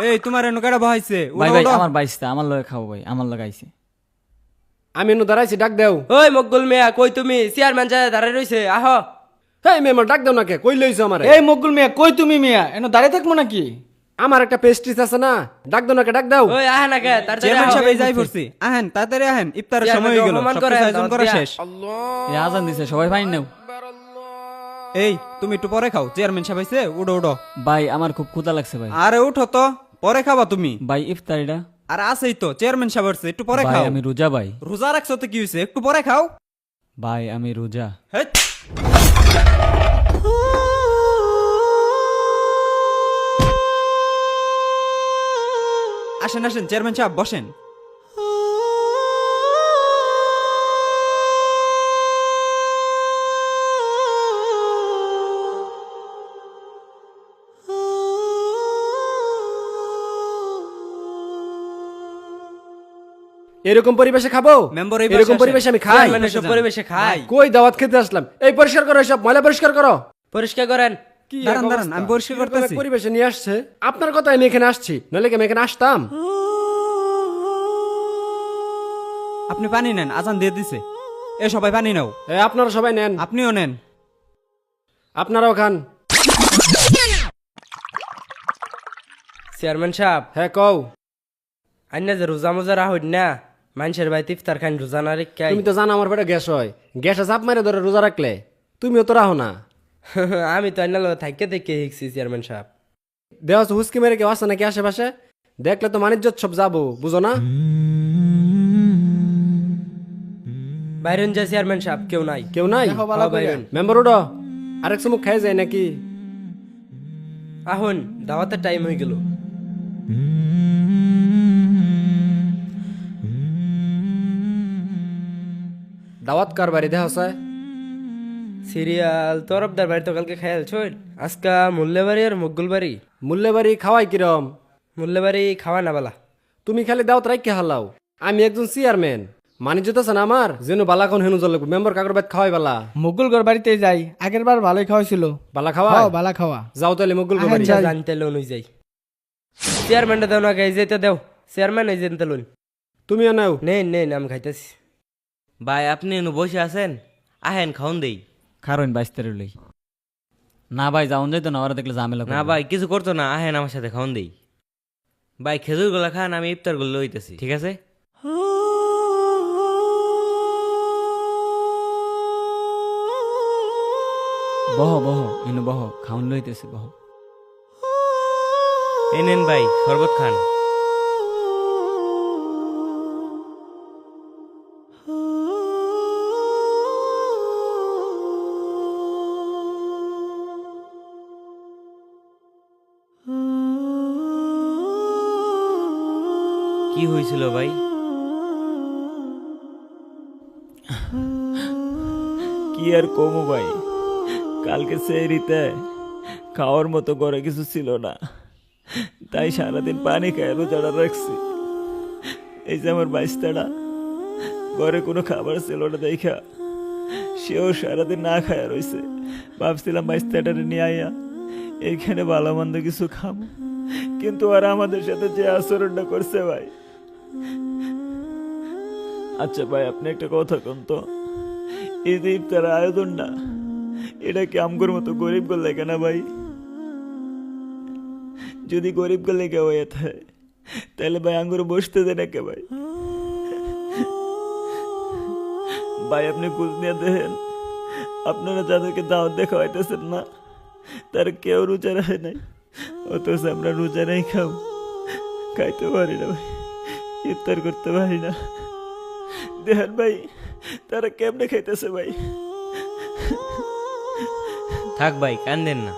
এই তোমার এনো কেডা বহাইছে? ভাই ভাই আমার বাইসটা আমার লগে খাও ভাই, আমার লগে আইছে। আমি এনে দাঁড়াইছি, ডাক দেও। ওই মকবুল মিয়া কই তুমি? চেয়ারম্যান যা দাঁড়ায় রইছে, আহ। হেই মেম্বার, ডাক দেও না কে? কই লইছো আমারে? এই মকবুল মিয়া কই তুমি মিয়া? এনো দাঁড়িয়ে থাকবো নাকি? আমার একটা পেস্ট্রিজ আছে না, ডাক দেও না কে? ডাক দাও। ওই আহ না কে তাড়াতাড়ি চেয়ারম্যান আহ। সাহেব এই যাই পড়ছি। আহেন তাড়াতাড়ি আহেন, ইফতারের সময় হয়ে গেল, চেয়ারম্যান সবকিছু করেন, আয়োজন করা দাওয়াত শেষ। এই আজান দিছে, সবাই পানি নাও। এই তুমি একটু পরে খাও, চেয়ারম্যান সাহেব আইছে, উঠো উঠো। ভাই আমার খুব ক্ষুধা লাগছে ভাই। আরে উঠো তো, পরে খাবা তুমি। ভাই ইফতারিটা। আর আছেই তো, চেয়ারম্যান সাহেব আসছে, একটু পরে ভাই খাও। আমি রোজা ভাই। রোজা রাখছো তো কি হয়েছে, একটু পরে খাও। ভাই আমি রোজা। হেৎ। আসেন আসেন চেয়ারম্যান সাহেব বসেন। এরকম পরিবেশে খাবো? মেম্বার এই এরকম পাশে পরিবেশে আমি খাই? চেয়ারম্যান এসব পরিবেশে খায়। কই দাওয়াত খেতে আসলাম? এই পরিষ্কার করো, সব ময়লা পরিষ্কার করো। পরিষ্কার করেন। কি দাঁড়ান এক দাঁড়ান, অবস্থা? আমি পরিষ্কার কিরকম এক করতেছি। পরিবেশে নিয়ে আসছে। আপনার কথা আমি এখানে আসছি, নইলে কি আমি এখানে আসতাম? আপনি পানি নেন, আজান দিয়ে দিছে। এ সবাই পানি নাও। আপনারা সবাই নেন, আপনিও নেন। আপনারাও খান। চেয়ারম্যান সাহেব, হ্যাঁ কও। আইনা যে রোজা মোজা রাহুন না, মানুষের বাড়িতে ইফতার খান, রোজা না রেখাই। তুমি তো জানো আমার পেটে গ্যাস হয়, গ্যাসে চাপ মারে ধরে রোজা রাখলে। তুমিও তো রাহো না। আমি তো আইনা লোক থাকতে দেখে শিখছি চেয়ারম্যান সাহেব। দেওয়া হুসকি মেরে কেউ আসে নাকি আশেপাশে? দেখলে তো মানিজ্জত সব যাবো, বুঝো না? বাইরন যা চেয়ারম্যান সাহেব, কেউ নাই। কেউ নাই? দেখো বালা হ্যাঁ, বাইরন। মেম্বার উঠো, আরেক চুমুক খাই যায় নাকি? আহুন, দাওয়াতের টাইম হয়ে গেল। দাওয়াত কার বাড়ি দেখা হয়? সিরিয়াল তরফদার বাড়ি তো কালকে খেয়াল ছয়। আজকা মুল্লেবাড়ি আর মকগুল বাড়ি। মূল্যে বাড়ি খাওয়াই কিরম? মুল্লেবাড়ি খাওয়া না বালা। তুমি খালি দাওয়াত রাখকে হালাও। আমি একজন চেয়ারম্যান, মানিজ্জত আছে না আমার? যেন বালাখন হেনু জল মেম্বার কাকর বাদ খাওয়াই বালা। মুকুল গড় বাড়িতে যাই, আগের বার ভালোই খাওয়াইছিল। বালা খাওয়া? বালা খাওয়া। যাও তাহলে মুকুল আহেন বাড়ি। যাই। জানতে লোন হয়ে যাই। চেয়ারম্যানটা দেও না, গাই যেতে দেও। চেয়ারম্যান এই জানতে লোন। তুমিও নাও। নেই নেই, আমি খাইতেছি। ভাই আপনি এনু বসে আছেন, আহেন খাওন দেই। খারোইন বাইস্তারে লই। না ভাই যাওন যাইতো না, ওরা দেখলে ঝামেলা না করবে। ভাই কিছু করতো না, আহেন আমার সাথে খাওন দেই। ভাই খেজুর গুলা খান, আমি ইফতার গুলো লইতেছি, ঠিক আছে? বহ বহ ইনু বহ, খাউন লইতেছে বহ। এই নেন ভাই শরবত খান। কি হয়েছিল ভাই? কি আর কমু ভাই, কালকে সেহরিতে খাওয়ার মতো ঘরে কিছু ছিল না, তাই সারাদিন পানি খায় রোজাটা রাখছি। এই যে আমার বাইস্তাটা, ঘরে কোনো খাবার ছিল না দেখা সেও সারাদিন না খায়া রইছে। ভাবছিলাম বাইস্তাটারে নিয়ে আইয়া এইখানে ভালো মন্দ কিছু খাবো, কিন্তু আর আমাদের সাথে যে আচরণটা করছে ভাই। আচ্ছা ভাই আপনি একটা কথা কোন তো, এই যে ইফতার আয়োজন না, এটা কি আমগোর মতো গরিব গল্লে কেনা ভাই? যদি গরিব গল্লে কে হয়ে থাকে তাহলে ভাই আঙ্গুর বসতে দেয় না কে ভাই? ভাই আপনি খোঁজ নিয়ে দেখেন, আপনারা যাদেরকে দাওয়াত দেখা হইতেছেন না, তার কেউ রোজা রাখে নাই, অথচ আমরা রোজা নাই খাইতে পারি না ভাই, ইফতার করতে পারি না। দেখেন ভাই তারা কেমনে খাইতেছে ভাই। থাক ভাই কান্দেন না।